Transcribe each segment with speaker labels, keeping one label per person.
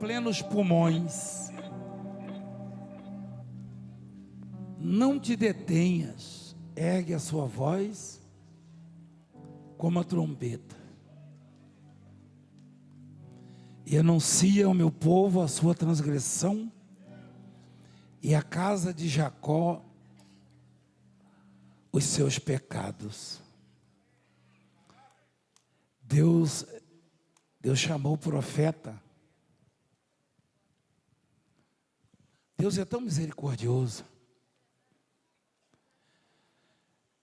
Speaker 1: plenos pulmões. Não te detenhas, ergue a sua voz como a trombeta e anuncia ao meu povo a sua transgressão e à casa de Jacó os seus pecados. Deus chamou o profeta. Deus é tão misericordioso.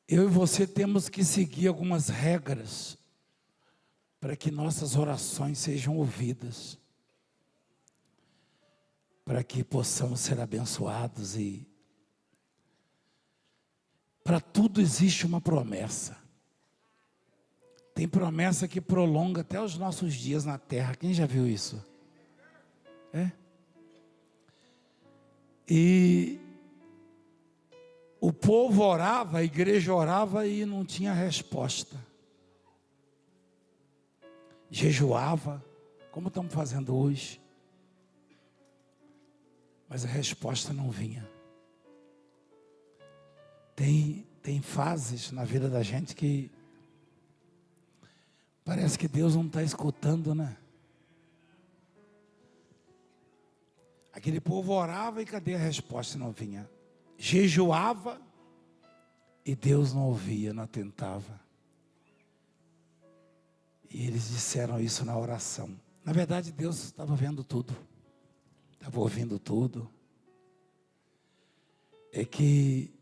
Speaker 1: Eu e você temos que seguir algumas regras para que nossas orações sejam ouvidas, para que possamos ser abençoados. E para tudo existe uma promessa. Tem promessa que prolonga até os nossos dias na terra. Quem já viu isso? E o povo orava, a igreja orava e não tinha resposta. Jejuava, como estamos fazendo hoje, mas a resposta não vinha. Tem fases na vida da gente que parece que Deus não está escutando, né? Aquele povo orava e cadê a resposta? Não vinha. Jejuava e Deus não ouvia, não atentava. E eles disseram isso na oração. Na verdade, Deus estava vendo tudo, estava ouvindo tudo. É que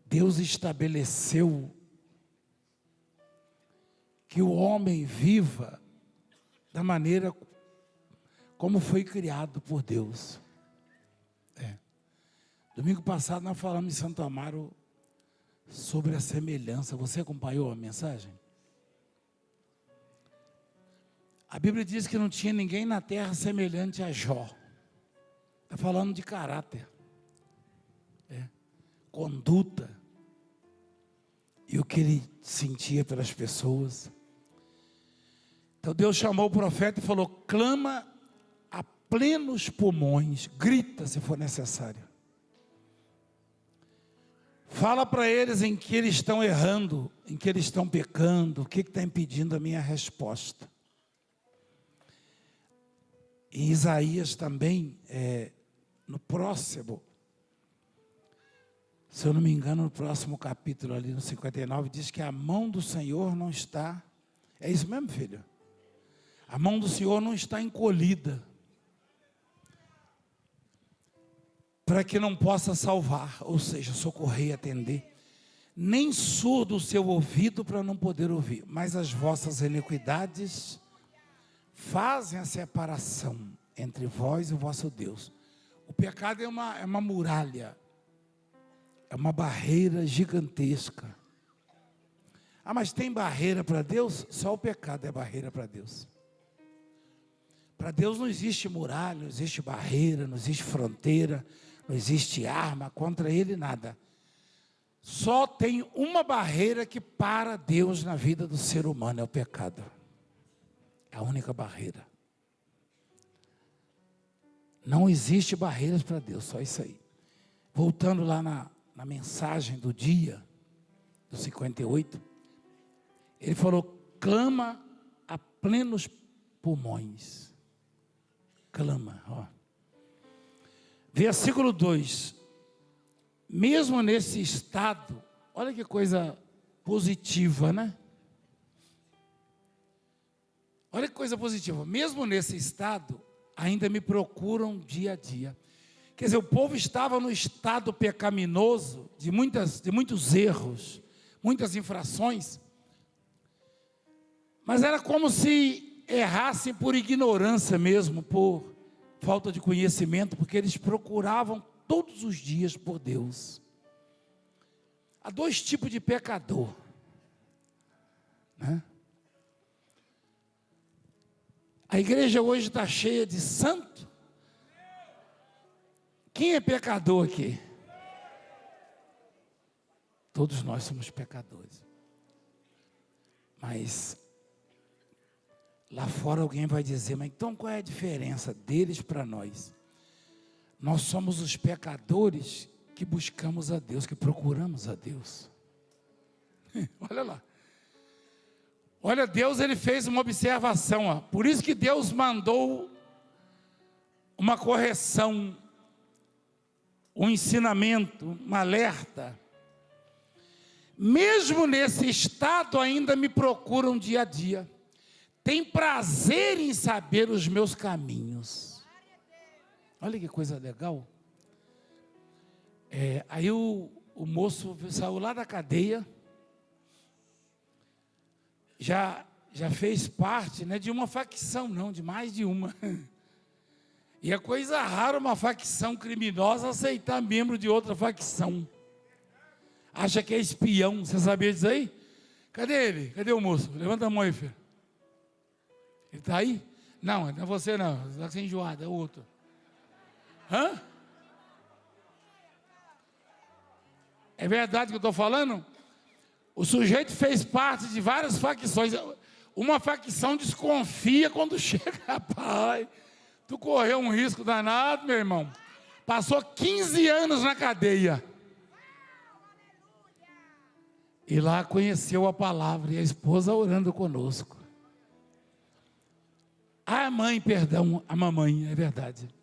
Speaker 1: Deus estabeleceu que o homem viva da maneira como foi criado por Deus. Domingo passado nós falamos em Santo Amaro sobre a semelhança. Você acompanhou a mensagem? A Bíblia diz que não tinha ninguém na terra semelhante a Jó. Está falando de caráter, conduta e o que ele sentia pelas pessoas. Então Deus chamou o profeta e falou: clama a plenos pulmões, grita se for necessário. Fala para eles em que eles estão errando, em que eles estão pecando, o que está impedindo a minha resposta. Em Isaías também, no próximo, se eu não me engano, no próximo capítulo ali no 59, diz que a mão do Senhor não está, é isso mesmo, filho? A mão do Senhor não está encolhida, para que não possa salvar, ou seja, socorrer e atender, nem surdo o seu ouvido para não poder ouvir, mas as vossas iniquidades fazem a separação entre vós e o vosso Deus. O pecado é uma muralha, é uma barreira gigantesca. Ah, mas tem barreira para Deus? Só o pecado é barreira para Deus. Para Deus não existe muralha, não existe barreira, não existe fronteira, não existe arma, contra Ele nada. Só tem uma barreira que para Deus na vida do ser humano, é o pecado. É a única barreira. Não existe barreiras para Deus, só isso aí. Voltando lá na mensagem do dia, do 58, ele falou: clama a plenos pulmões. Clama, ó. Versículo 2. Mesmo nesse estado, olha que coisa positiva, né? Olha que coisa positiva. Mesmo nesse estado, ainda me procuram dia a dia. Quer dizer, o povo estava no estado pecaminoso, de muitos erros, muitas infrações, mas era como se errassem por ignorância mesmo, por falta de conhecimento, porque eles procuravam todos os dias por Deus. Há dois tipos de pecador, né? A igreja hoje está cheia de santo. Quem é pecador aqui? Todos nós somos pecadores. Mas Lá fora alguém vai dizer, mas então qual é a diferença deles para nós? Nós somos os pecadores que buscamos a Deus, que procuramos a Deus. Olha lá. Olha, Deus, ele fez uma observação, ó. Por isso que Deus mandou uma correção, um ensinamento, um alerta. Mesmo nesse estado ainda me procuram dia a dia. Tem prazer em saber os meus caminhos. Olha que coisa legal. Aí o moço saiu lá da cadeia. Já fez parte, não é de uma facção, não, de mais de uma. E é coisa rara uma facção criminosa aceitar membro de outra facção. Acha que é espião, você sabia disso aí? Cadê ele? Cadê o moço? Levanta a mão aí, filho. Ele está aí? Não é você não, você está enjoado, é o outro. Hã? É verdade que eu estou falando? O sujeito fez parte de várias facções. Uma facção desconfia quando chega. Rapaz, tu correu um risco danado, meu irmão. Passou 15 anos na cadeia. E lá conheceu a palavra e a esposa orando conosco. A mãe, perdão, a mamãe, é verdade.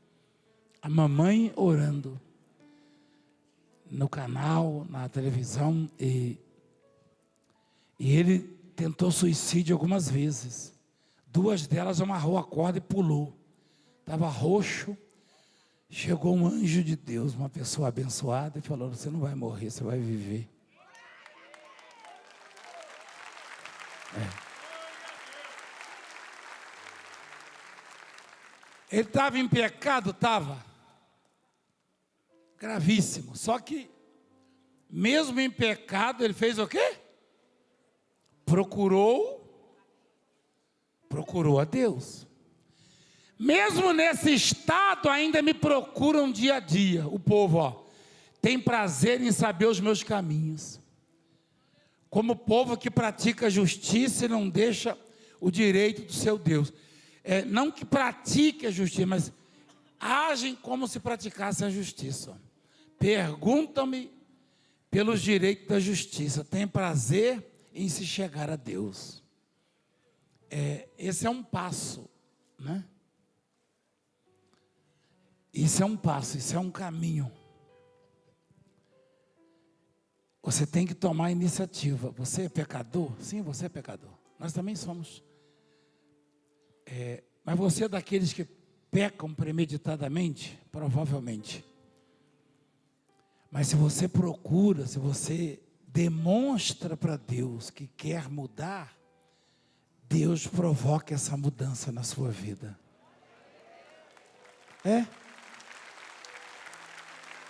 Speaker 1: A mamãe orando no canal, na televisão, e ele tentou suicídio algumas vezes. 2 delas amarrou a corda e pulou. Estava roxo. Chegou um anjo de Deus, uma pessoa abençoada, e falou: você não vai morrer, você vai viver. Ele estava em pecado? Estava. Gravíssimo. Só que, mesmo em pecado, ele fez o quê? Procurou a Deus. Mesmo nesse estado, ainda me procuram dia a dia. O povo, ó, tem prazer em saber os meus caminhos. Como povo que pratica justiça e não deixa o direito do seu Deus. Não que pratique a justiça, mas agem como se praticasse a justiça. Perguntam-me pelos direitos da justiça. Tem prazer em se chegar a Deus. Esse é um passo, né? Isso é um passo, isso é um caminho. Você tem que tomar a iniciativa. Você é pecador? Sim, você é pecador. Nós também somos. Mas você é daqueles que pecam premeditadamente? Provavelmente. Mas se você procura, se você demonstra para Deus que quer mudar, Deus provoca essa mudança na sua vida.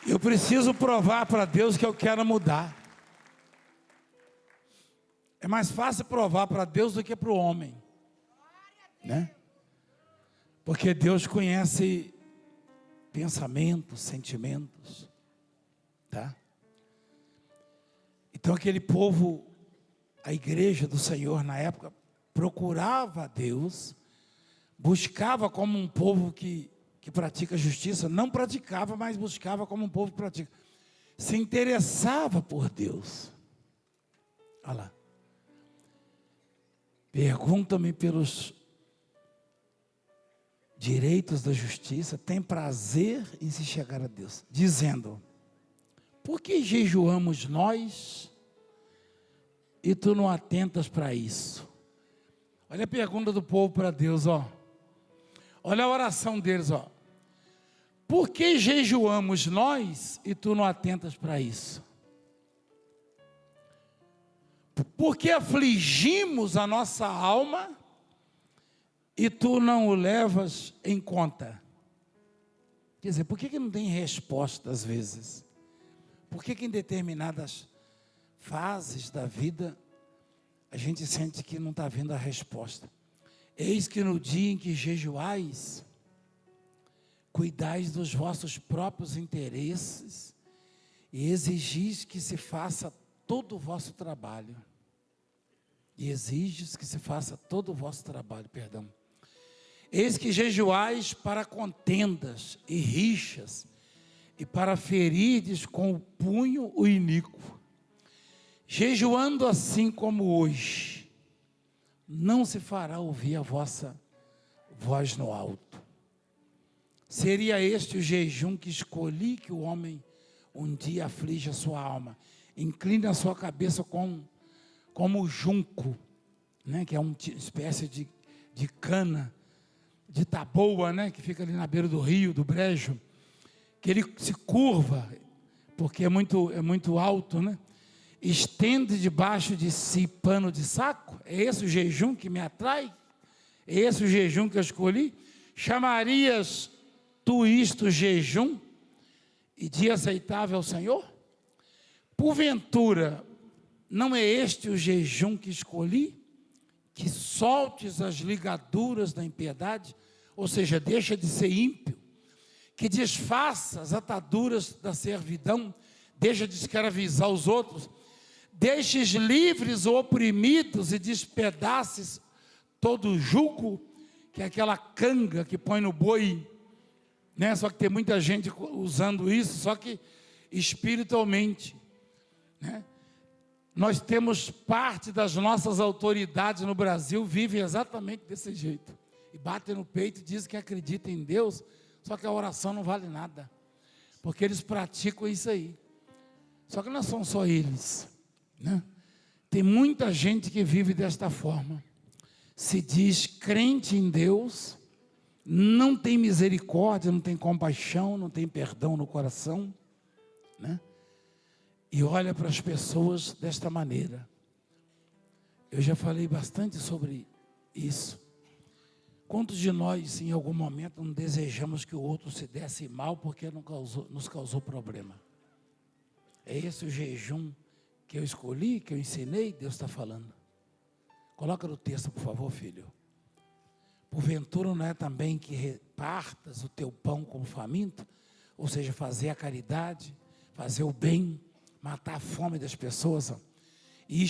Speaker 1: Eu preciso provar para Deus que eu quero mudar. É mais fácil provar para Deus do que para o homem, né? Porque Deus conhece pensamentos, sentimentos, tá? Então aquele povo, a igreja do Senhor na época, procurava a Deus, buscava como um povo que pratica justiça, não praticava, mas buscava como um povo que pratica, se interessava por Deus. Olha lá. Pergunta-me pelos direitos da justiça, tem prazer em se chegar a Deus, dizendo: por que jejuamos nós e tu não atentas para isso? Olha a pergunta do povo para Deus, ó. Olha a oração deles, ó. Por que jejuamos nós e tu não atentas para isso? Por que afligimos a nossa alma e tu não o levas em conta? Quer dizer, por que não tem resposta às vezes? Por que em determinadas fases da vida a gente sente que não está vindo a resposta? Eis que no dia em que jejuais, cuidais dos vossos próprios interesses e exigis que se faça todo o vosso trabalho. e exiges que se faça todo o vosso trabalho, perdão. Eis que jejuais para contendas e rixas, e para ferirdes com o punho o iníquo. Jejuando assim como hoje, não se fará ouvir a vossa voz no alto. Seria este o jejum que escolhi, que o homem um dia aflige a sua alma, incline a sua cabeça como o junco, né, que é uma espécie de cana, de taboa, né, que fica ali na beira do rio, do brejo, que ele se curva, porque é muito alto, né? Estende debaixo de si pano de saco. É esse o jejum que me atrai? É esse o jejum que eu escolhi? Chamarias tu isto jejum e dia aceitável ao Senhor? Porventura, não é este o jejum que escolhi? Que soltes as ligaduras da impiedade, ou seja, deixa de ser ímpio, que desfaça as ataduras da servidão, deixa de escravizar os outros, deixes livres os oprimidos e despedaces todo o jugo, que é aquela canga que põe no boi, né? Só que tem muita gente usando isso, só que espiritualmente, né? Nós temos parte das nossas autoridades no Brasil, vivem exatamente desse jeito, e batem no peito e dizem que acreditam em Deus, só que a oração não vale nada, porque eles praticam isso aí. Só que não são só eles, né? Tem muita gente que vive desta forma, se diz crente em Deus, não tem misericórdia, não tem compaixão, não tem perdão no coração, né? E olha para as pessoas desta maneira. Eu já falei bastante sobre isso. Quantos de nós, em algum momento, não desejamos que o outro se desse mal porque nos causou problema? É esse o jejum que eu escolhi, que eu ensinei, Deus está falando. Coloca no texto, por favor, filho. Porventura não é também que repartas o teu pão como faminto? Ou seja, fazer a caridade, fazer o bem, matar a fome das pessoas, e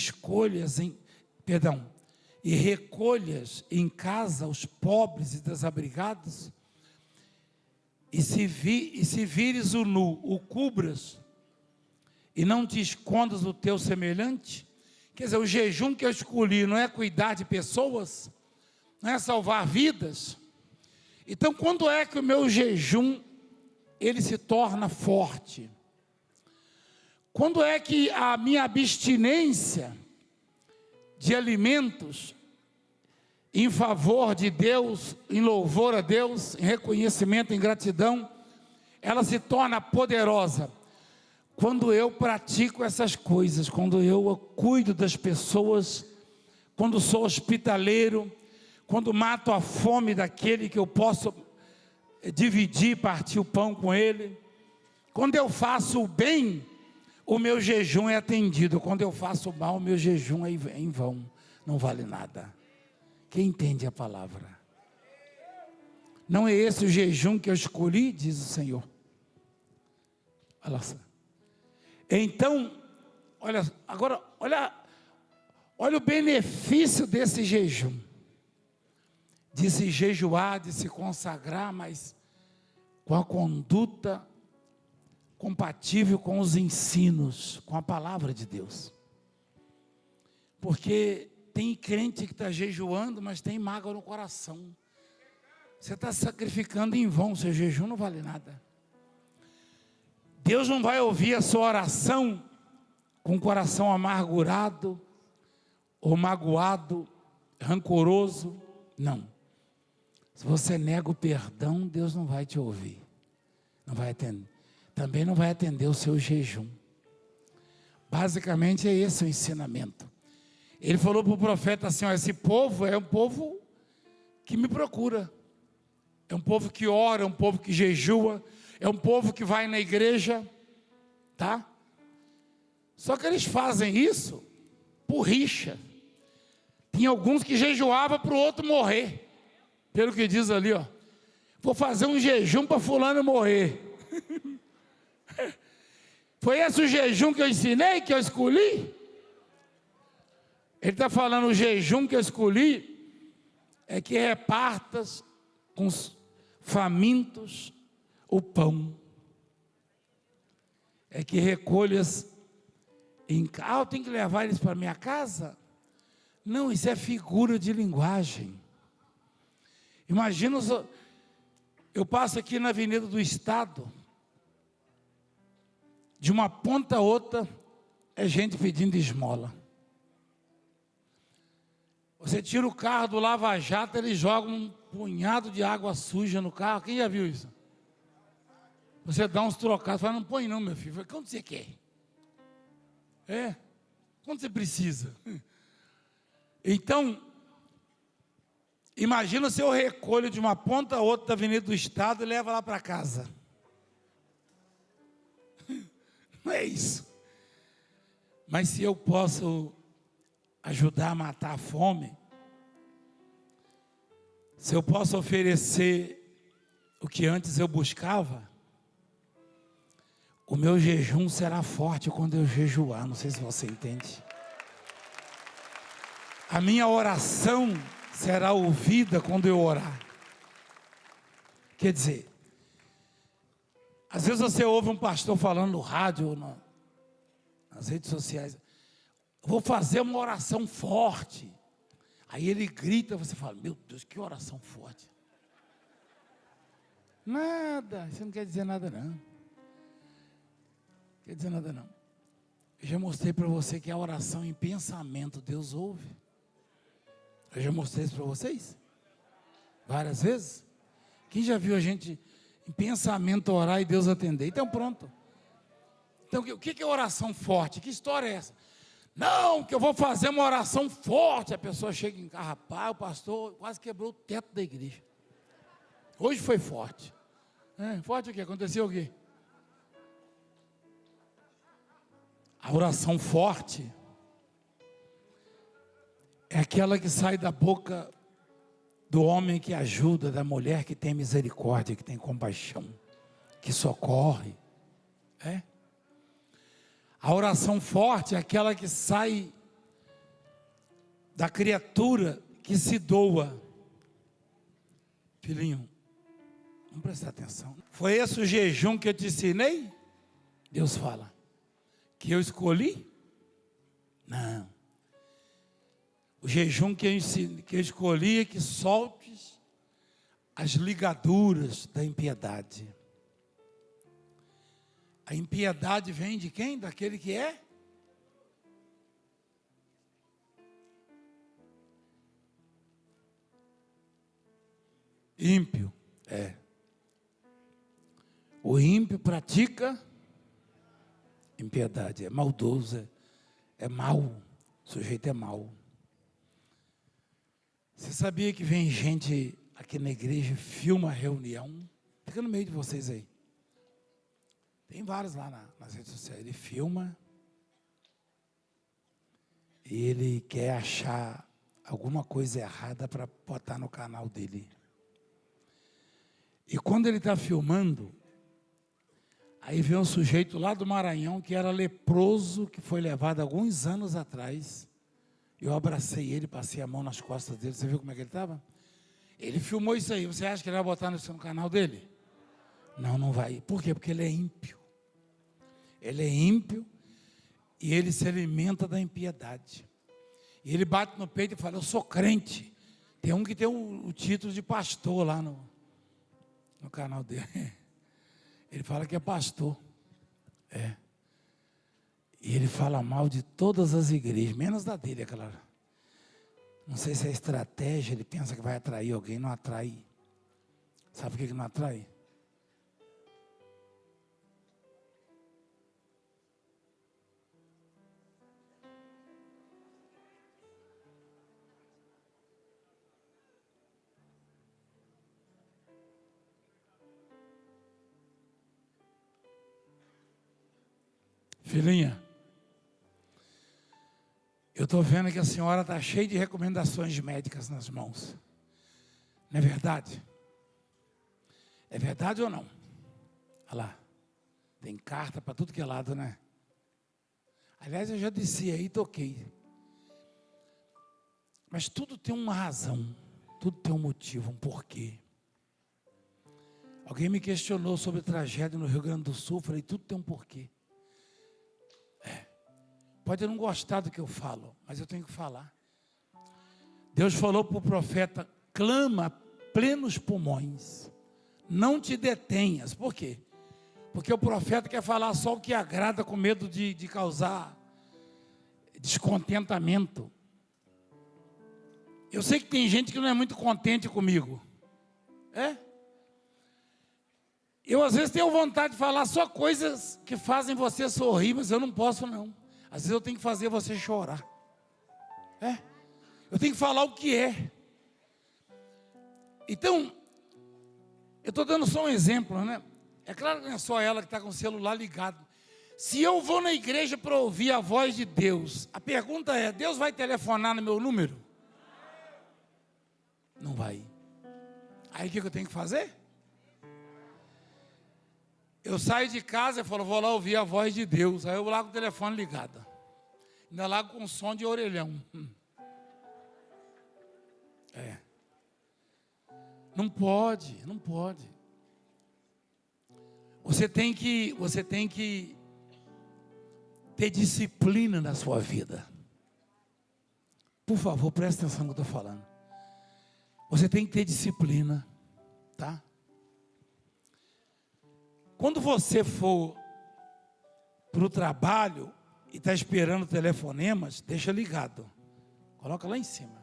Speaker 1: e recolhas em casa os pobres e desabrigados, e se vires o nu, o cubras, e não te escondas do teu semelhante. Quer dizer, o jejum que eu escolhi não é cuidar de pessoas, não é salvar vidas. Então, quando é que o meu jejum, ele se torna forte? Quando é que a minha abstinência de alimentos em favor de Deus, em louvor a Deus, em reconhecimento, em gratidão, ela se torna poderosa? Quando eu pratico essas coisas, quando eu cuido das pessoas, quando sou hospitaleiro, quando mato a fome daquele que eu posso dividir, partir o pão com ele, quando eu faço o bem, o meu jejum é atendido. Quando eu faço o mal, o meu jejum é em vão, não vale nada. Quem entende a palavra? Não é esse o jejum que eu escolhi, diz o Senhor. Olha só. Então, olha o benefício desse jejum. De se jejuar, de se consagrar, mas com a conduta compatível com os ensinos, com a palavra de Deus. Porque tem crente que está jejuando, mas tem mágoa no coração. Você está sacrificando em vão, seu jejum não vale nada. Deus não vai ouvir a sua oração com o coração amargurado, ou magoado, rancoroso, não. Se você nega o perdão, Deus não vai te ouvir, não vai atender. Também não vai atender o seu jejum. Basicamente é esse o ensinamento. Ele falou para o profeta assim: ó, esse povo é um povo que me procura, é um povo que ora, é um povo que jejua, é um povo que vai na igreja, tá? Só que eles fazem isso por rixa. Tinha alguns que jejuavam para o outro morrer, pelo que diz ali, ó, vou fazer um jejum para fulano morrer. Foi esse o jejum que eu ensinei, que eu escolhi? Ele está falando, o jejum que eu escolhi é que repartas com os famintos o pão. É que recolhas em casa. Eu tenho que levar eles para minha casa? Não, isso é figura de linguagem. Imagina, eu passo aqui na Avenida do Estado, de uma ponta a outra, é gente pedindo esmola. Você tira o carro do lava-jato, eles jogam um punhado de água suja no carro. Quem já viu isso? Você dá uns trocados, fala, não põe não, meu filho. Fala, quando você quer? Quando você precisa? Então, imagina se eu recolho de uma ponta a outra da Avenida do Estado e levo lá para casa. Não é isso. Mas se eu posso ajudar a matar a fome, se eu posso oferecer o que antes eu buscava, o meu jejum será forte quando eu jejuar. Não sei se você entende. A minha oração será ouvida quando eu orar. Quer dizer, às vezes você ouve um pastor falando no rádio, nas redes sociais, vou fazer uma oração forte. Aí ele grita, você fala, meu Deus, que oração forte. Nada, isso não quer dizer nada não. Quer dizer nada não. Eu já mostrei para você que a oração em pensamento Deus ouve. Eu já mostrei isso para vocês? Várias vezes. Quem já viu a gente em pensamento orar e Deus atender? Então pronto. Então o que é oração forte? Que história é essa? Não, que eu vou fazer uma oração forte. A pessoa chega em casa, rapaz, o pastor quase quebrou o teto da igreja. Hoje foi forte. Forte o quê? Aconteceu o quê? A oração forte é aquela que sai da boca do homem que ajuda, da mulher que tem misericórdia, que tem compaixão, que socorre. A oração forte é aquela que sai da criatura que se doa. Filhinho, vamos prestar atenção. Foi esse o jejum que eu te ensinei? Deus fala. Que eu escolhi? Não. O jejum que eu escolhi é que soltes as ligaduras da impiedade. A impiedade vem de quem? Daquele que é? Ímpio. O ímpio pratica impiedade, é maldoso, é mau, o sujeito é mau. Você sabia que vem gente aqui na igreja, filma a reunião, fica no meio de vocês aí. Tem vários lá nas redes sociais, ele filma e ele quer achar alguma coisa errada para botar no canal dele. E quando ele está filmando, aí vem um sujeito lá do Maranhão que era leproso, que foi levado alguns anos atrás. Eu abracei ele, passei a mão nas costas dele. Você viu como é que ele estava? Ele filmou isso aí. Você acha que ele vai botar no canal dele? Não, não vai. Por quê? Porque ele é ímpio. Ele é ímpio e ele se alimenta da impiedade. E ele bate no peito e fala, eu sou crente. Tem um que tem o título de pastor lá no canal dele. Ele fala que é pastor. E ele fala mal de todas as igrejas, menos da dele, aquela. Não sei se é estratégia, ele pensa que vai atrair alguém, não atrai. Sabe por que não atrai? Filhinha, eu estou vendo que a senhora está cheia de recomendações médicas nas mãos. Não é verdade? É verdade ou não? Olha lá, tem carta para tudo que é lado, né? Aliás, eu já desci aí e toquei. Mas tudo tem uma razão, tudo tem um motivo, um porquê. Alguém me questionou sobre tragédia no Rio Grande do Sul, falei, tudo tem um porquê. Pode não gostar do que eu falo, mas eu tenho que falar. Deus falou para o profeta, clama a plenos pulmões, não te detenhas. Por quê? Porque o profeta quer falar só o que agrada, com medo de causar descontentamento. Eu sei que tem gente que não é muito contente comigo. Eu às vezes tenho vontade de falar só coisas que fazem você sorrir, mas eu não posso não. Às vezes eu tenho que fazer você chorar. Eu tenho que falar o que é. Então, eu estou dando só um exemplo, né? É claro que não é só ela que está com o celular ligado. Se eu vou na igreja para ouvir a voz de Deus, a pergunta é, Deus vai telefonar no meu número? Não vai. Aí o que eu tenho que fazer? Eu saio de casa e falo, vou lá ouvir a voz de Deus. Aí eu vou lá com o telefone ligado. Ainda lá com som de orelhão. Não pode, não pode. Você tem que ter disciplina na sua vida. Por favor, preste atenção no que eu estou falando. Você tem que ter disciplina, tá? Quando você for para o trabalho e está esperando telefonemas, deixa ligado. Coloca lá em cima.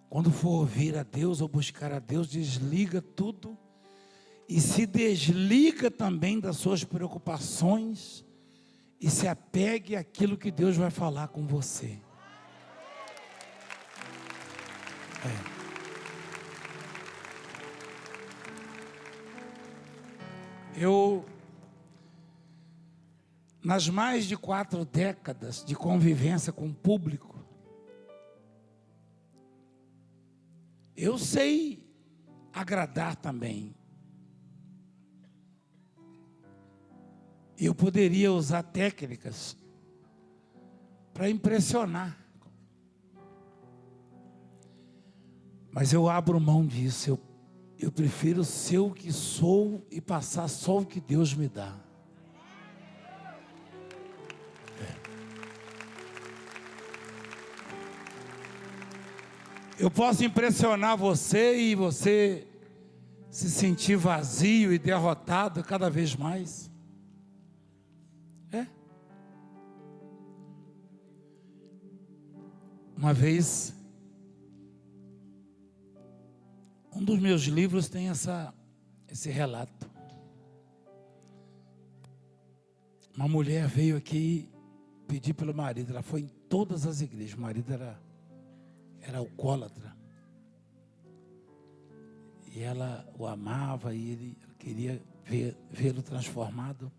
Speaker 1: Quando for ouvir a Deus ou buscar a Deus, desliga tudo. E se desliga também das suas preocupações. E se apegue àquilo que Deus vai falar com você. Nas mais de 4 décadas de convivência com o público, eu sei agradar também. Eu poderia usar técnicas para impressionar. Mas eu abro mão disso. Eu prefiro ser o que sou e passar só o que Deus me dá. Eu posso impressionar você e você se sentir vazio e derrotado cada vez mais. Uma vez, um dos meus livros tem esse relato. Uma mulher veio aqui pedir pelo marido. Ela foi em todas as igrejas. O marido era alcoólatra. E ela o amava e ele queria vê-lo transformado.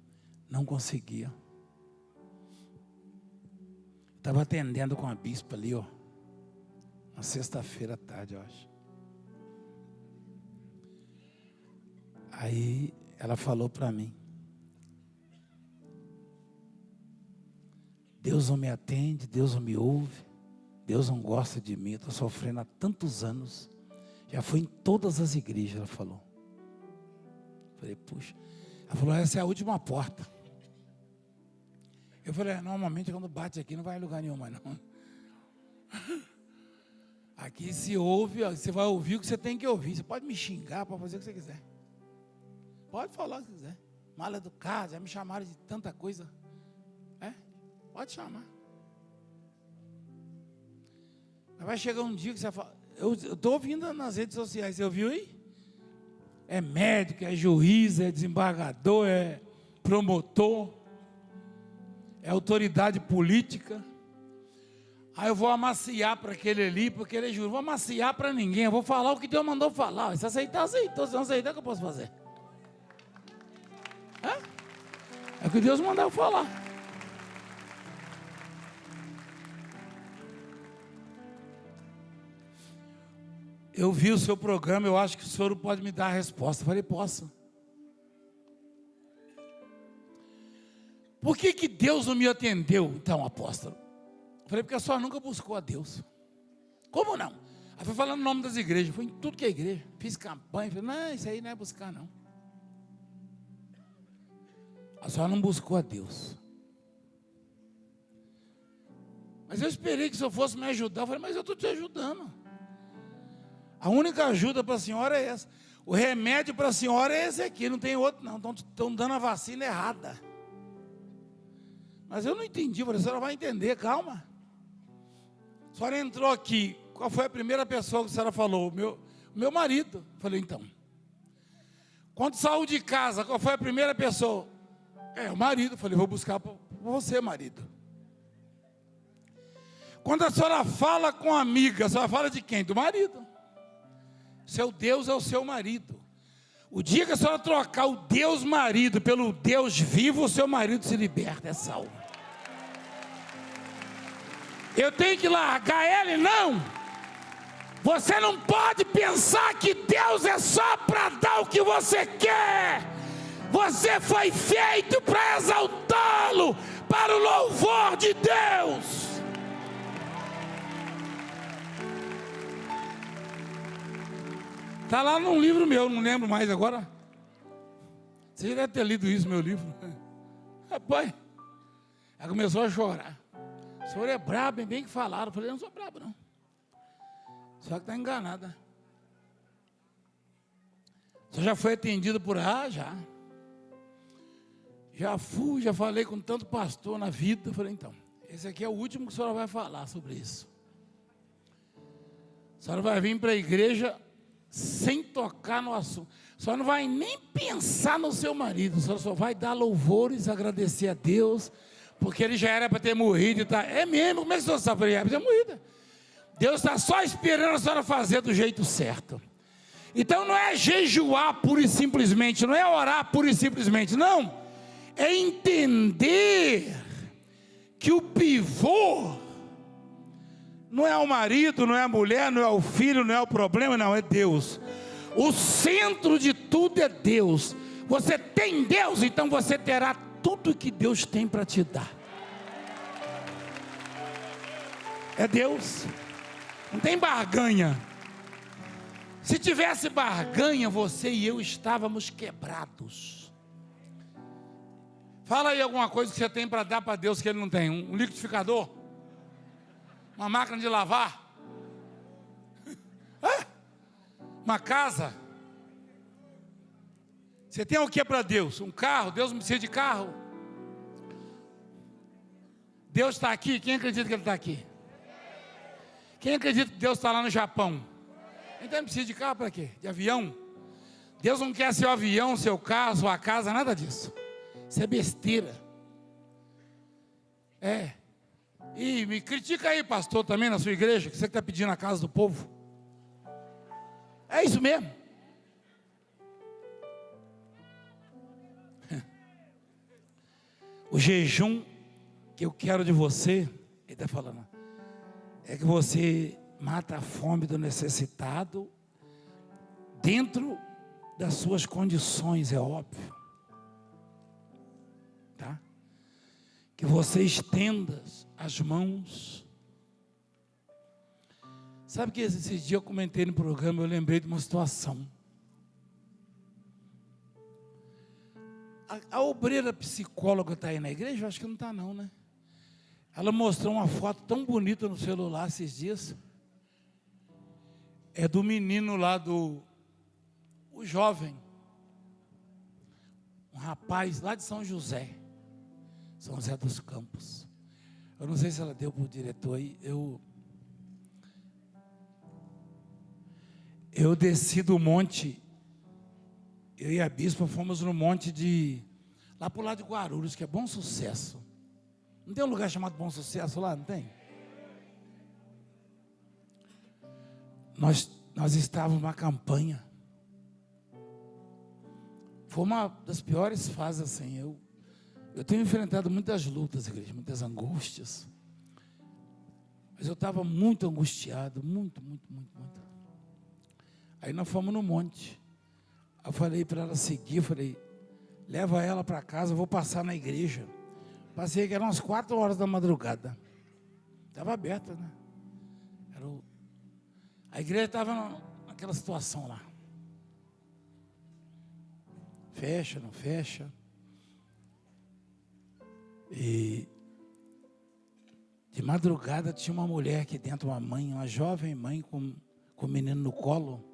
Speaker 1: Não conseguia. Estava atendendo com a bispa ali, ó. Uma sexta-feira à tarde, eu acho. Aí ela falou para mim: Deus não me atende, Deus não me ouve, Deus não gosta de mim, estou sofrendo há tantos anos. Já fui em todas as igrejas, ela falou. Falei, puxa. Ela falou, essa é a última porta. Eu falei, normalmente quando bate aqui não vai em lugar nenhum mais não. Aqui se ouve, você vai ouvir o que você tem que ouvir. Você pode me xingar, pode fazer o que você quiser. Pode falar o que quiser. Mal educado, já me chamaram de tanta coisa. Pode chamar. Mas vai chegar um dia que você vai falar, eu estou ouvindo nas redes sociais, você ouviu aí? É médico, é juiz, é desembargador, é promotor, é autoridade política. Aí eu vou amaciar para aquele ali, porque ele é juiz. Não vou amaciar para ninguém, eu vou falar o que Deus mandou falar. Se aceitar, aceitou. Se não aceitar, o que eu posso fazer? É o que Deus mandou eu falar. Eu vi o seu programa, eu acho que o senhor pode me dar a resposta. Eu falei, posso. Por que Deus não me atendeu, então, apóstolo? Falei, porque a senhora nunca buscou a Deus. Como não? Aí foi falando o nome das igrejas. Foi em tudo que é igreja. Fiz campanha. Falei, não, isso aí não é buscar, não. A senhora não buscou a Deus. Mas eu esperei que o senhor fosse me ajudar. Eu falei, mas eu estou te ajudando. A única ajuda para a senhora é essa. O remédio para a senhora é esse aqui. Não tem outro, não. Estão dando a vacina errada. Mas eu não entendi. Eu falei, a senhora vai entender, calma. A senhora entrou aqui. Qual foi a primeira pessoa que a senhora falou? Meu marido. Eu falei, então. Quando saiu de casa, qual foi a primeira pessoa? O marido. Eu falei, vou buscar para você, marido. Quando a senhora fala com a amiga, a senhora fala de quem? Do marido. Seu Deus é o seu marido. O dia que a senhora trocar o Deus marido pelo Deus vivo, o seu marido se liberta, é salvo. Eu tenho que largar ele? Não. Você não pode pensar que Deus é só para dar o que você quer. Você foi feito para exaltá-lo, para o louvor de Deus. Está lá num livro meu, não lembro mais agora. Você já deve ter lido isso, meu livro. Rapaz, ela começou a chorar. O senhor é brabo, bem que falaram. Eu falei, eu não sou brabo, não. Só que está enganada. Você já foi atendido por já. Já fui, já falei com tanto pastor na vida. Eu falei, então, esse aqui é o último que a senhora vai falar sobre isso. A senhora vai vir para a igreja sem tocar no assunto. A senhora não vai nem pensar no seu marido. A senhora só vai dar louvores, agradecer a Deus, porque ele já era para ter morrido. Tá? É mesmo, como é que a senhora sabe? Ele era para ter morrido. Deus está só esperando a senhora fazer do jeito certo. Então não é jejuar pura e simplesmente, não é orar pura e simplesmente, não. É entender que o pivô não é o marido, não é a mulher, não é o filho, não é o problema, não, é Deus. O centro de tudo é Deus. Você tem Deus, então você terá tudo que Deus tem para te dar. É Deus. Não tem barganha. Se tivesse barganha, você e eu estávamos quebrados. Fala aí alguma coisa que você tem para dar para Deus que Ele não tem. Um liquidificador? Uma máquina de lavar? Uma casa? Você tem o que para Deus? Um carro? Deus não precisa de carro. Deus está aqui. Quem acredita que Ele está aqui? Quem acredita que Deus está lá no Japão? Então não precisa de carro para quê? De avião? Deus não quer seu avião, seu carro, sua casa, nada disso. Isso é besteira. E me critica aí, pastor, também na sua igreja, que você está pedindo a casa do povo. É isso mesmo. O jejum que eu quero de você, ele está falando, é que você mata a fome do necessitado dentro das suas condições, é óbvio. Tá? Que você estenda as mãos. Sabe que esse dia eu comentei no programa, eu lembrei de uma situação. A obreira psicóloga está aí na igreja? Eu acho que não está não, né? Ela mostrou uma foto tão bonita no celular esses dias. É do menino lá o jovem. Um rapaz lá de São José. São José dos Campos. Eu não sei se ela deu para o diretor aí. Eu desci do monte. Eu e a bispa fomos no monte lá para o lado de Guarulhos, que é Bom Sucesso. Não tem um lugar chamado Bom Sucesso lá? Não tem? Nós estávamos numa campanha. Foi uma das piores fases assim. Eu tenho enfrentado muitas lutas, igreja, muitas angústias. Mas eu estava muito angustiado, muito. Aí nós fomos no monte. Eu falei para ela seguir, eu falei, leva ela para casa, eu vou passar na igreja. Passei que eram umas 4 horas da madrugada. Estava aberta, né? A igreja estava naquela situação lá. Fecha, não fecha. E de madrugada tinha uma mulher aqui dentro, uma mãe, uma jovem mãe com o menino no colo.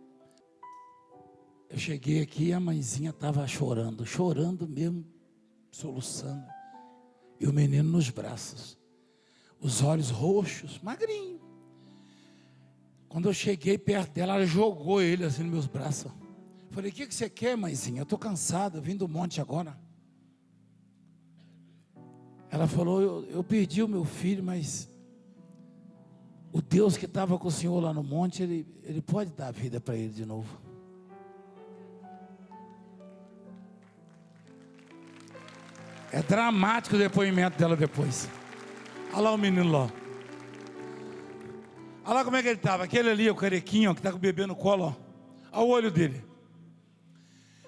Speaker 1: Eu cheguei aqui e a mãezinha estava chorando mesmo, soluçando. E o menino nos braços, os olhos roxos, magrinho. Quando eu cheguei perto dela, ela jogou ele assim nos meus braços. Falei, o que você quer, mãezinha? Eu estou cansado, eu vim do monte agora. Ela falou, eu perdi o meu filho, mas o Deus que estava com o Senhor lá no monte, ele pode dar vida para ele de novo. É dramático o depoimento dela depois. Olha lá o menino lá. Olha lá como é que ele estava. Aquele ali, o carequinho, que está com o bebê no colo. Ó. Olha o olho dele.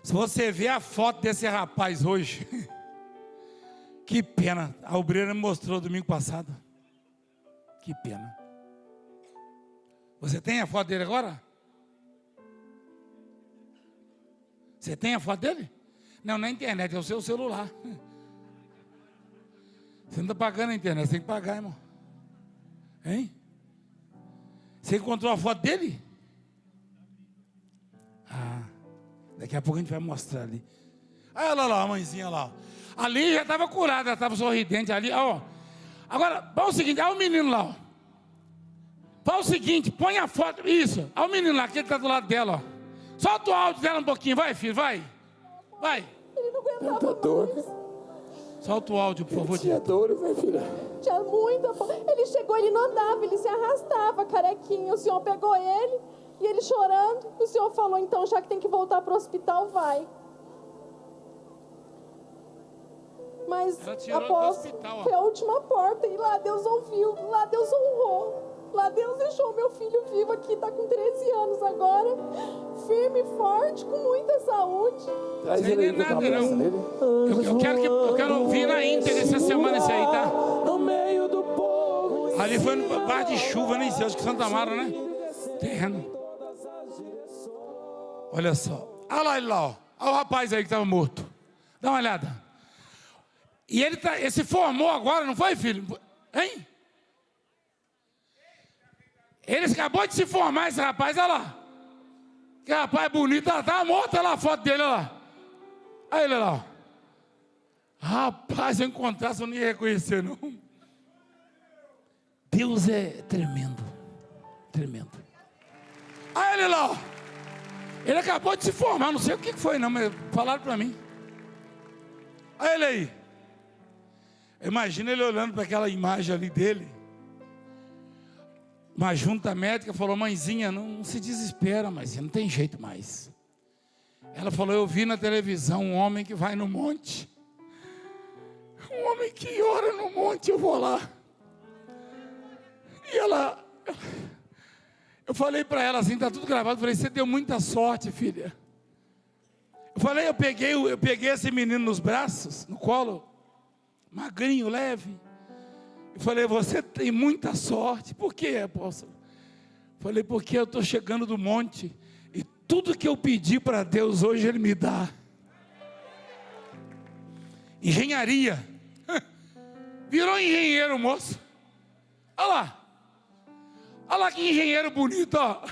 Speaker 1: Se você ver a foto desse rapaz hoje, que pena. A obreira me mostrou domingo passado. Que pena. Você tem a foto dele agora? Você tem a foto dele? Não, na internet, é o seu celular. Você não está pagando a internet, você tem que pagar, irmão. Hein? Você encontrou a foto dele? Ah, daqui a pouco a gente vai mostrar ali. Olha lá, a mãezinha lá. Ali já estava curada, já estava sorridente ali. Ó. Agora, faz o seguinte, olha o menino lá. Ó. Faz o seguinte, põe a foto, isso. Olha o menino lá, que ele está do lado dela. Ó. Solta o áudio dela um pouquinho, vai filho, vai. Vai.
Speaker 2: Ele não aguentava
Speaker 3: Tanta dor.
Speaker 2: mais.
Speaker 1: Solta o áudio, por favor.
Speaker 3: Tinha dor, minha filha.
Speaker 2: Tinha muita dor. Ele chegou, ele não andava, ele se arrastava, carequinho. O senhor pegou ele e ele chorando. O senhor falou, então, já que tem que voltar para o hospital, vai. Mas após, foi a última porta. E lá Deus ouviu, lá Deus honrou. Lá Deus deixou meu filho vivo aqui, está com 13 anos agora. Firme, forte, com muita saúde.
Speaker 3: Traz ele aí,
Speaker 1: nada, não. Eu quero ouvir na íntegra essa semana isso aí, tá?
Speaker 3: No meio do povo.
Speaker 1: Ali foi no bar de chuva, nem sei, acho que Santa Amaro, né? Terreno. Olha só. Olha lá ele lá, ó. Olha o rapaz aí que estava morto. Dá uma olhada. E ele se formou agora, não foi, filho? Hein? Ele acabou de se formar, esse rapaz, olha lá. Que rapaz bonito, tá morto, olha lá a foto dele, olha lá. Olha ele lá. Rapaz, se eu encontrasse, eu não ia reconhecer, não. Deus é tremendo. Tremendo. Olha ele lá. Ele acabou de se formar, não sei o que foi, não, mas falaram para mim. Olha ele aí. Imagina ele olhando para aquela imagem ali dele. Uma junta médica falou, mãezinha, não se desespera, mas não tem jeito mais. Ela falou, eu vi na televisão um homem que vai no monte. Um homem que ora no monte, eu vou lá. E eu falei para ela assim, está tudo gravado, eu falei, você deu muita sorte, filha. Eu falei, eu peguei esse menino nos braços, no colo, magrinho, leve. Eu falei, você tem muita sorte. Por quê, apóstolo? Eu falei, porque eu estou chegando do monte e tudo que eu pedi para Deus hoje Ele me dá. Engenharia. Virou engenheiro, moço. Olha lá. Olha lá que engenheiro bonito, ó.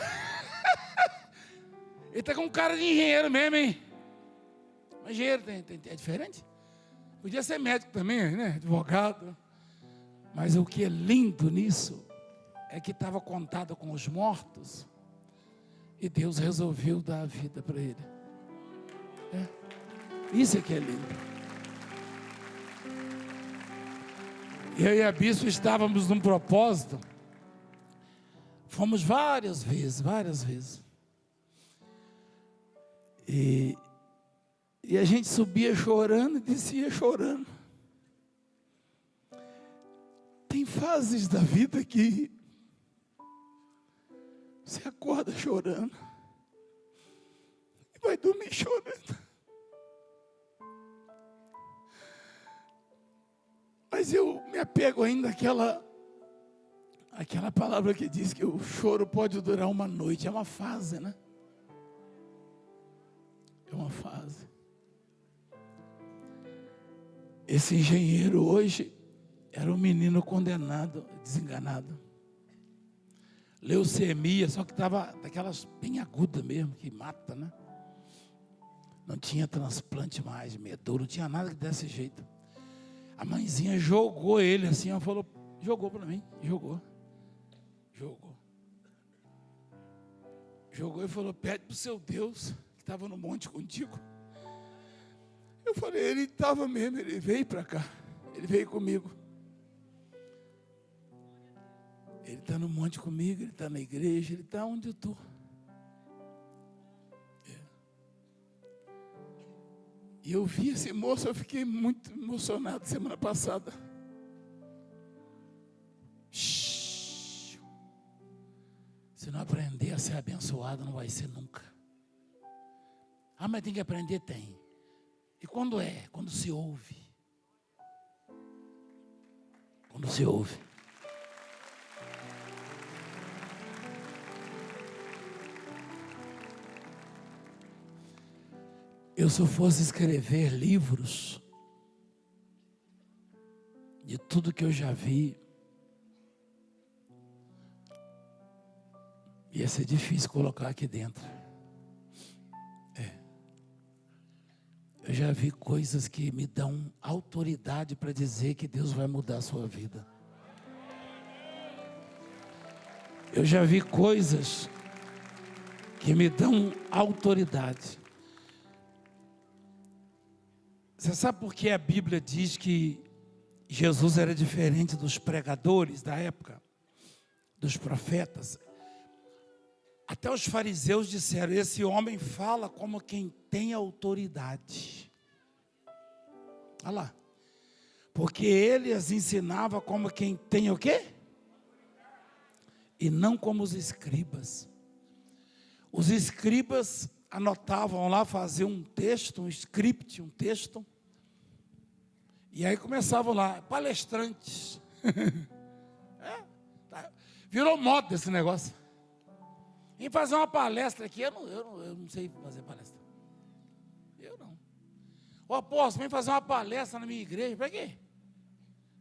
Speaker 1: Ele está com cara de engenheiro mesmo, hein? Mas engenheiro é diferente? Podia ser médico também, né? Advogado. Mas o que é lindo nisso é que estava contado com os mortos e Deus resolveu dar a vida para ele. Isso é que é lindo. E eu e a bispo estávamos num propósito. Fomos várias vezes. E a gente subia chorando e descia chorando. Tem fases da vida que você acorda chorando e vai dormir chorando. Mas eu me apego ainda Aquela palavra que diz que o choro pode durar uma noite, é uma fase, né? É uma fase. Esse engenheiro hoje era um menino condenado, desenganado. Leucemia, só que estava daquelas bem agudas mesmo, que mata, né? Não tinha transplante mais, medula, não tinha nada que desse jeito. A mãezinha jogou ele assim, ela falou, jogou para mim, jogou e falou, pede para o seu Deus, que estava no monte contigo. Eu falei, ele estava mesmo, ele veio para cá, ele veio comigo. Ele está no monte comigo, ele está na igreja, ele está onde eu estou. E eu vi esse moço, eu fiquei muito emocionado semana passada. Se não aprender a ser abençoado, não vai ser nunca. Ah, mas tem que aprender? Tem. E quando é? Quando se ouve. Quando se ouve. Eu, se eu fosse escrever livros de tudo que eu já vi, ia ser difícil colocar aqui dentro. Eu já vi coisas que me dão autoridade para dizer que Deus vai mudar a sua vida. Eu já vi coisas que me dão autoridade. Você sabe por que a Bíblia diz que Jesus era diferente dos pregadores da época, dos profetas? Até os fariseus disseram, esse homem fala como quem tem autoridade. Olha lá. Porque ele as ensinava como quem tem o quê? E não como os escribas. Os escribas anotavam lá, faziam um texto, um script, um texto. E aí começavam lá, palestrantes. Virou moda esse negócio. Vem fazer uma palestra aqui, eu não sei fazer palestra. Eu não. O apóstolo, vem fazer uma palestra na minha igreja, para quê?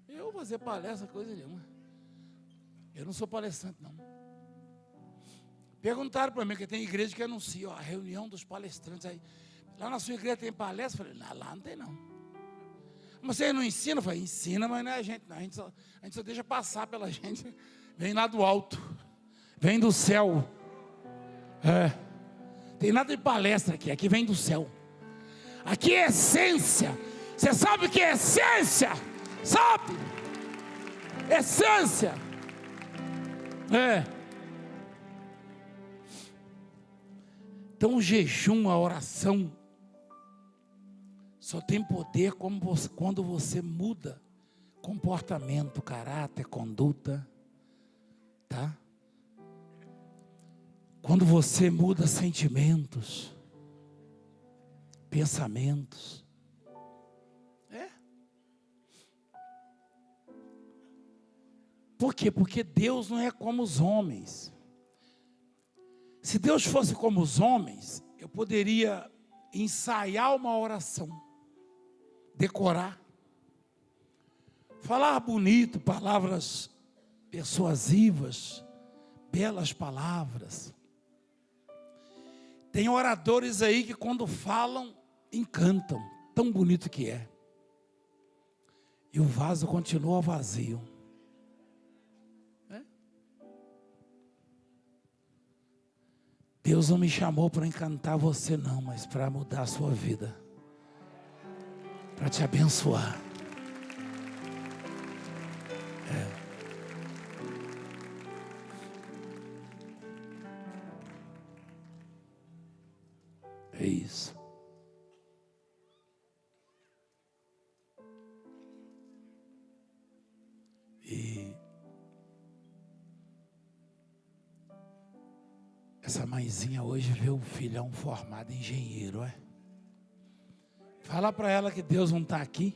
Speaker 1: Eu vou fazer palestra, coisa nenhuma. Eu não sou palestrante, não. Perguntaram para mim, que tem igreja que anuncia, a reunião dos palestrantes aí. Lá na sua igreja tem palestra? Eu falei, lá não tem não. Mas você não ensina? Eu falei, ensina, mas não é a gente não. A gente só deixa passar pela gente. Vem lá do alto. Vem do céu. Tem nada de palestra aqui. Aqui vem do céu. Aqui é essência. Você sabe o que é essência? Sabe? Essência. Então o jejum, a oração, só tem poder quando você muda comportamento, caráter, conduta, tá? Quando você muda sentimentos, pensamentos. Por quê? Porque Deus não é como os homens. Se Deus fosse como os homens, eu poderia ensaiar uma oração, decorar, falar bonito, palavras persuasivas, belas palavras. Tem oradores aí que quando falam, encantam, tão bonito que é. E o vaso continua vazio. Deus não me chamou para encantar você não, mas para mudar a sua vida, para te abençoar. É isso. E essa mãezinha hoje vê o filhão formado engenheiro, Fala para ela que Deus não está aqui.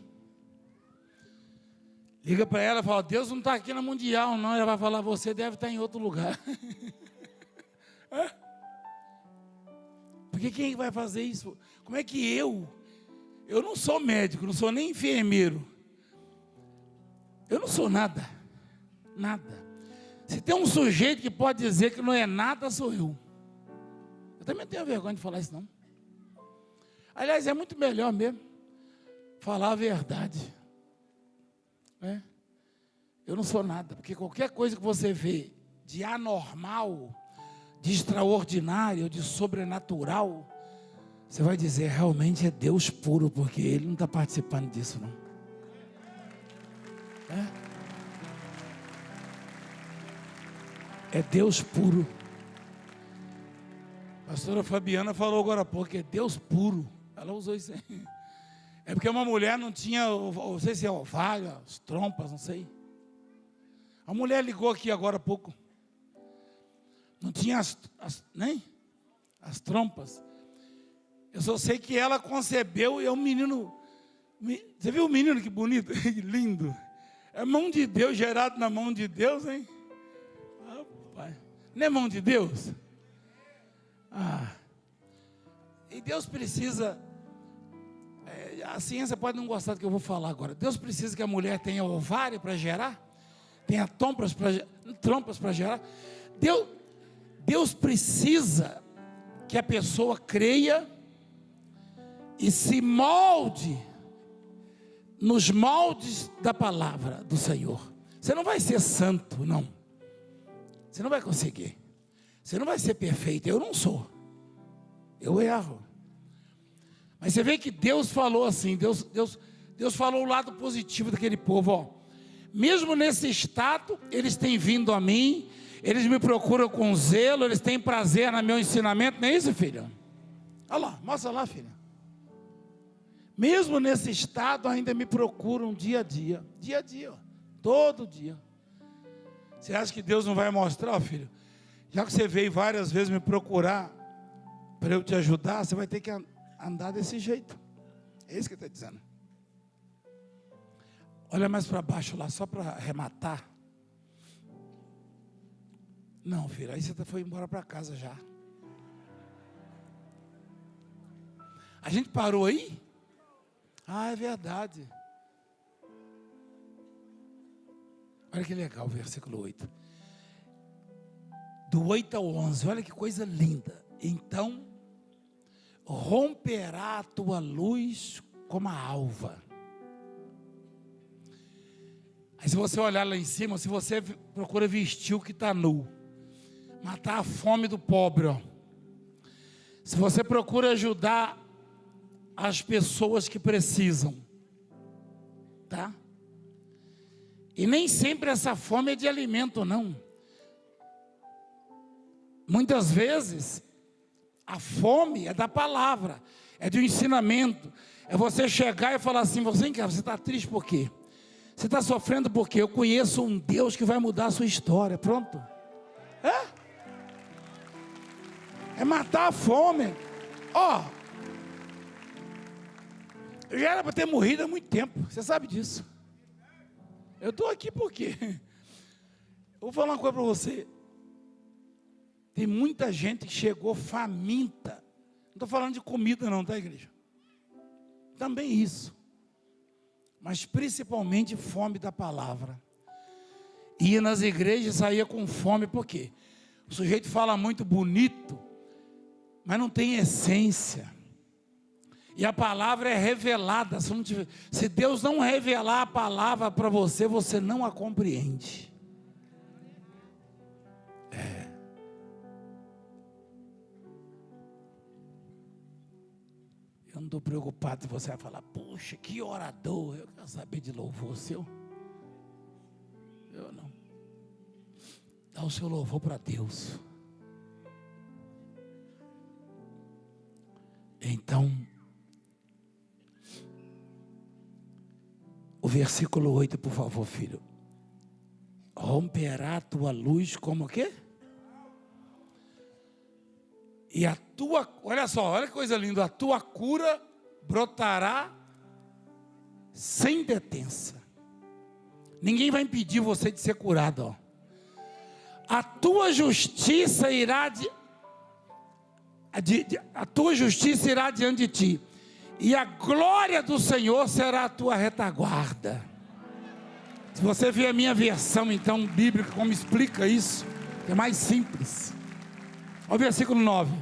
Speaker 1: Liga para ela e fala: Deus não está aqui na Mundial, não. Ela vai falar: você deve estar em outro lugar. Porque quem vai fazer isso? Como é que eu não sou médico, não sou nem enfermeiro. Eu não sou nada. Nada. Se tem um sujeito que pode dizer que não é nada, sou eu. Eu também não tenho vergonha de falar isso, não. Aliás, é muito melhor mesmo falar a verdade. Né? Eu não sou nada, porque qualquer coisa que você vê de anormal, de extraordinário, de sobrenatural, você vai dizer: realmente é Deus puro, porque Ele não está participando disso, não. É Deus puro. A pastora Fabiana falou agora há pouco, é Deus puro. Ela usou isso aí. É porque uma mulher não tinha, não sei se é ovário, as trompas, não sei. A mulher ligou aqui agora há pouco. Não tinha nem as trompas. Eu só sei que ela concebeu e é um menino. Você viu o menino que bonito? Que lindo. É mão de Deus, gerado na mão de Deus, hein? Rapaz. Não é mão de Deus? E Deus precisa. A ciência pode não gostar do que eu vou falar agora. Deus precisa que a mulher tenha ovário para gerar, tenha trompas para gerar. Deus precisa que a pessoa creia e se molde nos moldes da palavra do Senhor. Você não vai ser santo, não. Você não vai conseguir. Você não vai ser perfeito. Eu não sou. Eu erro. Mas você vê que Deus falou assim, Deus falou o lado positivo daquele povo, ó. Mesmo nesse estado, eles têm vindo a mim, eles me procuram com zelo, eles têm prazer no meu ensinamento, não é isso, filha? Olha lá, mostra lá, filha. Mesmo nesse estado, ainda me procuram dia a dia, ó, todo dia. Você acha que Deus não vai mostrar, ó, filho? Já que você veio várias vezes me procurar para eu te ajudar, você vai ter que andar desse jeito. É isso que ele está dizendo. Olha mais para baixo lá, só para arrematar. Não, filho, aí você foi embora para casa já. A gente parou aí? É verdade. Olha que legal o versículo 8. Do 8 ao 11, olha que coisa linda. Então romperá a tua luz como a alva. Aí se você olhar lá em cima, se você procura vestir o que está nu, matar a fome do pobre, ó. Se você procura ajudar as pessoas que precisam, tá? E nem sempre essa fome é de alimento, não. Muitas vezes a fome é da palavra, é de um ensinamento. É você chegar e falar assim: você está triste por quê? Você está sofrendo por quê? Eu conheço um Deus que vai mudar a sua história. Pronto. É matar a fome. Eu já era para ter morrido há muito tempo. Você sabe disso. Eu estou aqui porque eu vou falar uma coisa para você. Tem muita gente que chegou faminta. Não estou falando de comida não, tá, igreja? Também isso. Mas principalmente fome da palavra. Ia nas igrejas e saía com fome, por quê? O sujeito fala muito bonito, mas não tem essência. E a palavra é revelada. Se Deus não revelar a palavra para você, você não a compreende. Eu não estou preocupado se você vai falar: poxa, que orador. Eu quero saber de louvor seu. Eu não. Dá o seu louvor para Deus. Então, o versículo 8, por favor, filho. Romperá a tua luz como o quê? E a tua, olha só, olha que coisa linda, a tua cura brotará sem detença. Ninguém vai impedir você de ser curado, ó. A tua justiça irá a tua justiça irá diante de ti, e a glória do Senhor será a tua retaguarda. Se você ver a minha versão então bíblica, como explica isso, é mais simples. Olha o versículo 9.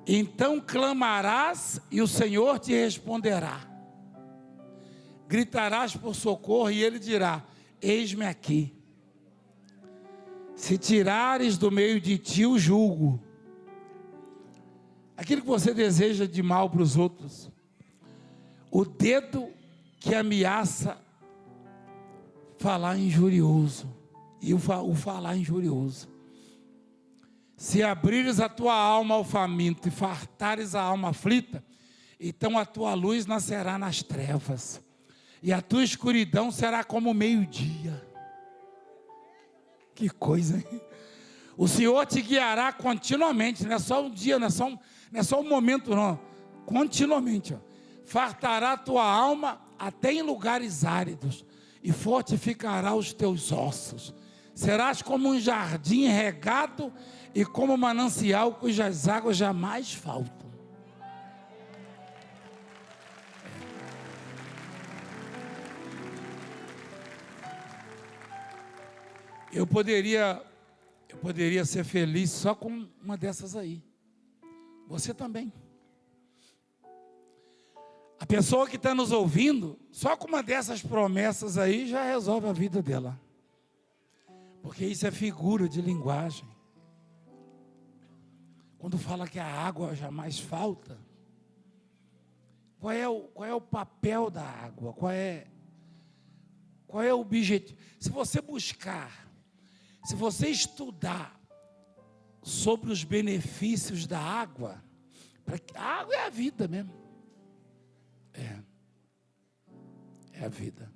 Speaker 1: Então clamarás e o Senhor te responderá. Gritarás por socorro e Ele dirá: eis-me aqui. Se tirares do meio de ti o jugo, aquilo que você deseja de mal para os outros, o dedo que ameaça falar injurioso, e o falar injurioso, se abrires a tua alma ao faminto e fartares a alma aflita, então a tua luz nascerá nas trevas, e a tua escuridão será como o meio-dia. Que coisa, hein? O Senhor te guiará continuamente, não é só um dia, não é só um momento, não. Continuamente, ó. Fartará a tua alma até em lugares áridos, e fortificará os teus ossos. Serás como um jardim regado, e como um manancial cujas águas jamais faltam. Eu poderia ser feliz só com uma dessas aí. Você também. A pessoa que está nos ouvindo, só com uma dessas promessas aí já resolve a vida dela. Porque isso é figura de linguagem. Quando fala que a água jamais falta, qual é o papel da água? Qual é o objetivo? Se você buscar, se você estudar sobre os benefícios da água, a água é a vida mesmo. É a vida.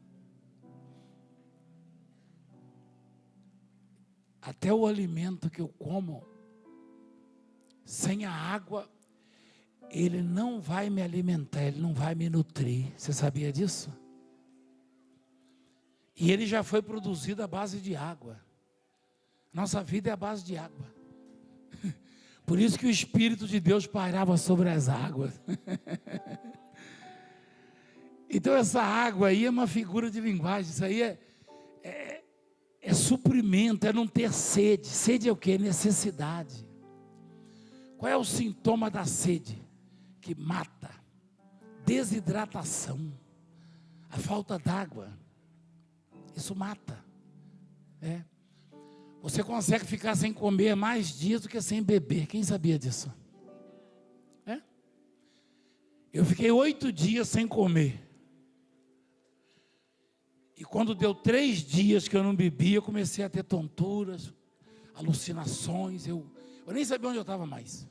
Speaker 1: Até o alimento que eu como, sem a água, ele não vai me alimentar, ele não vai me nutrir. Você sabia disso? E ele já foi produzido à base de água. Nossa vida é a base de água. Por isso que o Espírito de Deus pairava sobre as águas. Então essa água aí é uma figura de linguagem. Isso aí é suprimento, é não ter sede. Sede é o quê? Necessidade. Qual é o sintoma da sede? Que mata. Desidratação. A falta d'água. Isso mata. Você consegue ficar sem comer mais dias do que sem beber. Quem sabia disso? Eu fiquei 8 dias sem comer. E quando deu 3 dias que eu não bebia, eu comecei a ter tonturas, alucinações. Eu nem sabia onde eu estava mais.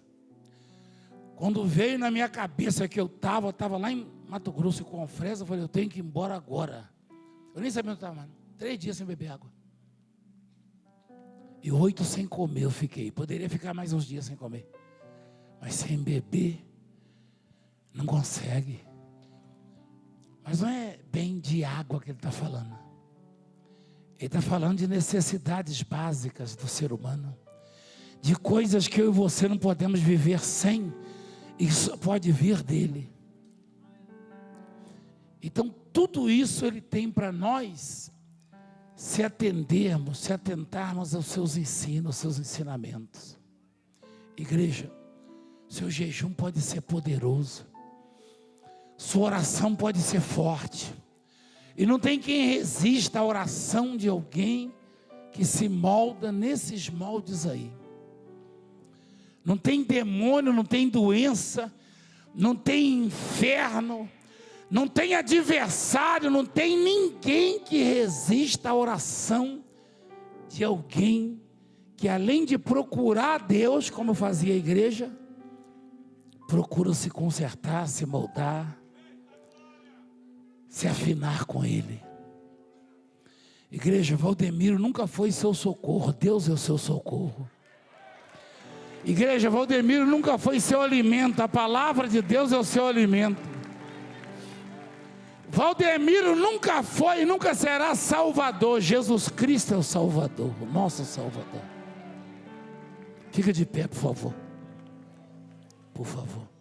Speaker 1: Quando veio na minha cabeça que eu estava lá em Mato Grosso com Confresa, eu falei, eu tenho que ir embora agora. Eu nem sabia onde eu estava mais. 3 dias sem beber água. E 8 sem comer eu fiquei. Poderia ficar mais uns dias sem comer. Mas sem beber, não consegue. Mas não é bem de água que ele está falando. Ele está falando de necessidades básicas do ser humano. De coisas que eu e você não podemos viver sem. E só pode vir dele. Então tudo isso ele tem para nós, se atendermos, se atentarmos aos seus ensinos, aos seus ensinamentos. Igreja, seu jejum pode ser poderoso. Sua oração pode ser forte. E não tem quem resista à oração de alguém que se molda nesses moldes aí. Não tem demônio, não tem doença, não tem inferno, não tem adversário, não tem ninguém que resista à oração de alguém que, além de procurar a Deus, como fazia a igreja, procura se consertar, se moldar, se afinar com Ele. Igreja, Valdemiro nunca foi seu socorro, Deus é o seu socorro. Igreja, Valdemiro nunca foi seu alimento, a palavra de Deus é o seu alimento. Valdemiro nunca foi e nunca será Salvador. Jesus Cristo é o Salvador, o nosso Salvador. Fica de pé, por favor. Por favor.